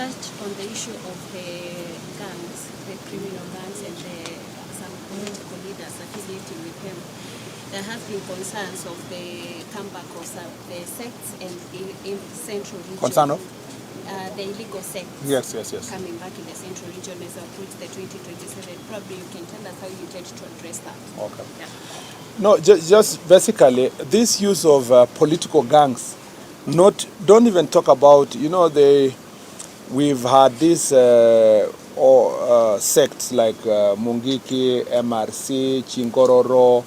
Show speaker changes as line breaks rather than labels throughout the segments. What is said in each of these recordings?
touched on the issue of the gangs, the criminal gangs, and some political leaders affiliating with them. There have been concerns of the comeback of the sects and in central region.
Concern of?
The illegal sects.
Yes.
Coming back in the central region as we approach the 2027. Probably you can tell us how you intend to address that.
Okay.
Yeah.
No, just basically, this use of political gangs, don't even talk about, we've had these sects like Mungiki, MRC, Chingororo,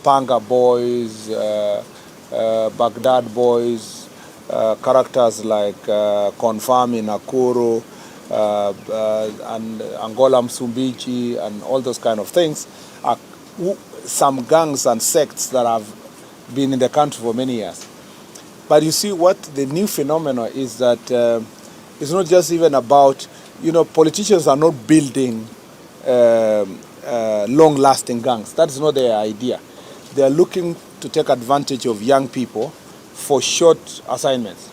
Panga Boys, Baghdad Boys, characters like Confirm in Nakuru, and Angola Msumbiji, and all those kind of things are some gangs and sects that have been in the country for many years. But you see, what the new phenomenon is that it's not just even about, politicians are not building long-lasting gangs. That is not their idea. They are looking to take advantage of young people for short assignments,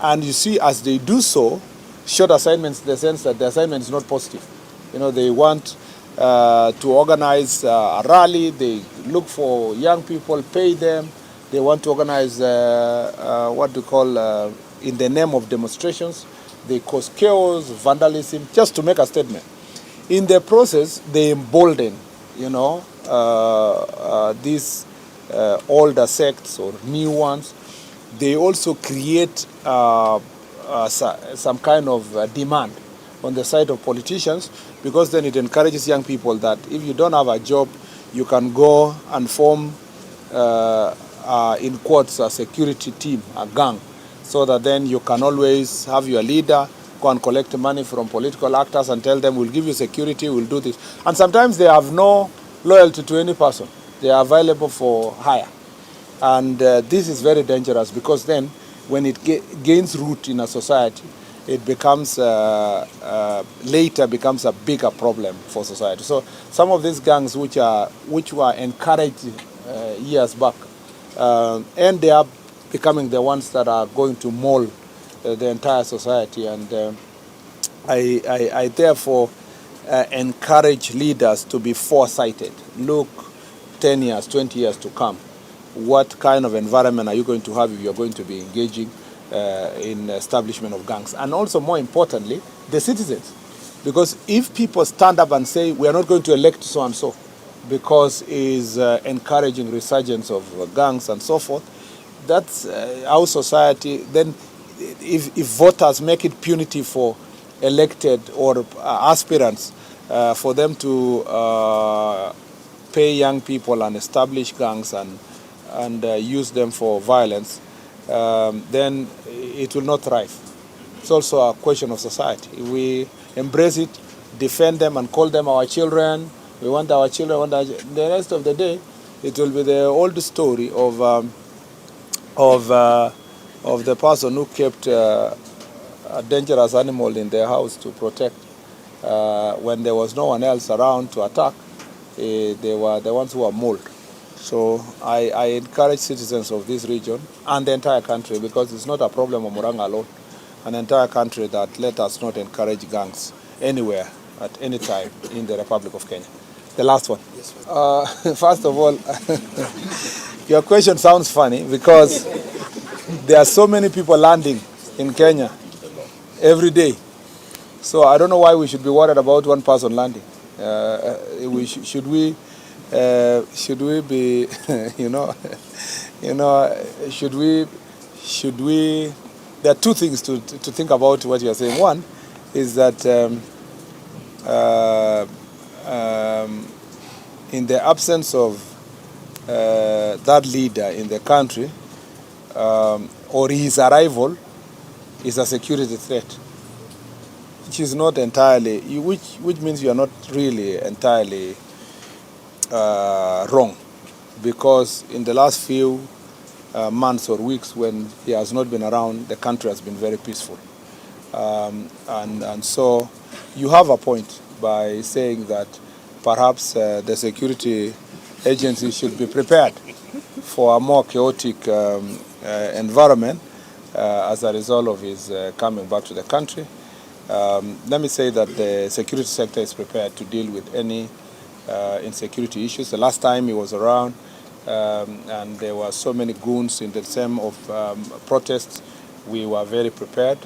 And you see, as they do so, short assignments in the sense that the assignment is not positive. They want to organize a rally, they look for young people, pay them. They want to organize what we call, in the name of demonstrations. They cause chaos, vandalism, just to make a statement. In the process, they embolden, these older sects or new ones. They also create some kind of demand on the side of politicians, because then it encourages young people that if you don't have a job, you can go and form, in quotes, a security team, a gang, so that then you can always have your leader go and collect money from political actors and tell them, we'll give you security, we'll do this. And sometimes they have no loyalty to any person. They are available for hire. And this is very dangerous, because then when it gains root in a society, it becomes, later becomes a bigger problem for society. So some of these gangs which were encouraged years back, and they are becoming the ones that are going to mold the entire society. And I therefore encourage leaders to be foresighted. Look 10 years, 20 years to come. What kind of environment are you going to have if you're going to be engaging in establishment of gangs? And also, more importantly, the citizens. Because if people stand up and say, we are not going to elect so-and-so because is encouraging resurgence of gangs and so forth, that's our society. Then if voters make it punitive for elected or aspirants for them to pay young people and establish gangs and use them for violence, then it will not thrive. It's also a question of society. If we embrace it, defend them and call them our children, we want our children, the rest of the day, it will be the old story of the person who kept a dangerous animal in their house to protect. When there was no one else around to attack, they were the ones who were mauled. So I encourage citizens of this region and the entire country, because it's not a problem of Murang'a alone, an entire country, that let us not encourage gangs anywhere at any time in the Republic of Kenya. The last one. Yes, first of all, your question sounds funny, because there are so many people landing in Kenya every day. So I don't know why we should be worried about one person landing. Should we be, should we? There are two things to think about what you are saying. One is that in the absence of that leader in the country, or his arrival is a security threat, which is not entirely, which means you are not really entirely wrong, because in the last few months or weeks when he has not been around, the country has been very peaceful. And so you have a point by saying that perhaps the security agencies should be prepared for a more chaotic environment, as a result of his coming back to the country. Let me say that the security sector is prepared to deal with any insecurity issues. The last time he was around, and there were so many goons in the same of protests, we were very prepared.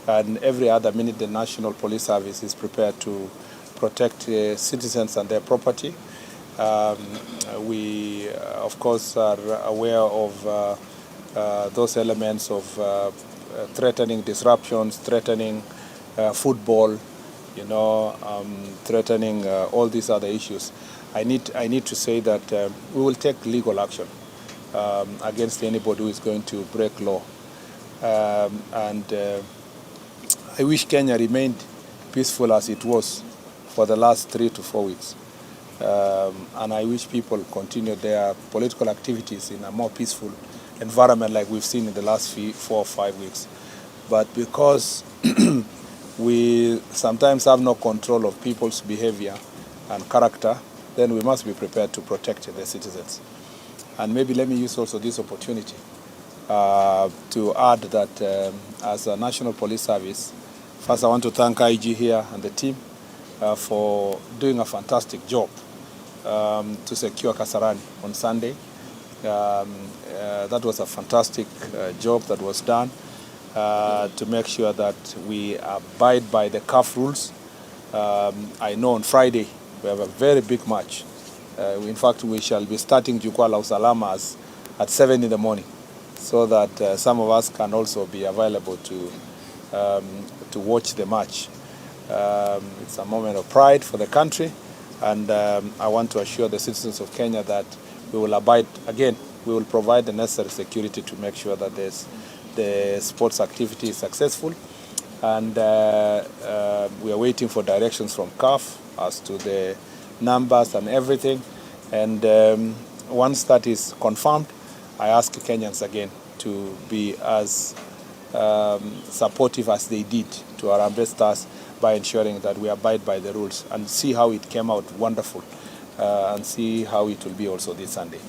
And every other minute, the National Police Service is prepared to protect citizens and their property. We, of course, are aware of those elements of threatening disruptions, threatening football, threatening all these other issues. I need to say that we will take legal action against anybody who is going to break law. I wish Kenya remained peaceful as it was for the last 3 to 4 weeks. And I wish people continued their political activities in a more peaceful environment like we've seen in the last 4 or 5 weeks. But because we sometimes have no control of people's behavior and character, then we must be prepared to protect the citizens. And maybe let me use also this opportunity to add that as a National Police Service, first I want to thank IG here and the team for doing a fantastic job to secure Kasarani on Sunday. That was a fantastic job that was done to make sure that we abide by the CAF rules. I know on Friday we have a very big match. In fact, we shall be starting Jukwaa la Usalama at 7 in the morning, so that some of us can also be available to watch the match. It's a moment of pride for the country, and I want to assure the citizens of Kenya that we will abide, again, we will provide the necessary security to make sure that the sports activity is successful. And we are waiting for directions from CAF as to the numbers and everything. And once that is confirmed, I ask Kenyans again to be as supportive as they did to our ambassadors by ensuring that we abide by the rules, and see how it came out wonderful, and see how it will be also this Sunday.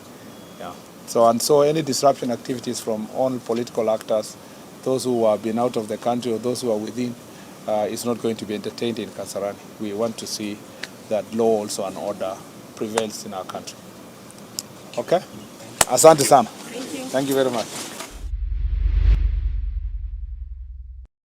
Yeah. So any disruption activities from all political actors, those who have been out of the country or those who are within, is not going to be entertained in Kasarani. We want to see that law also and order prevails in our country. Okay? Asante sana.
Thank you.
Thank you very much.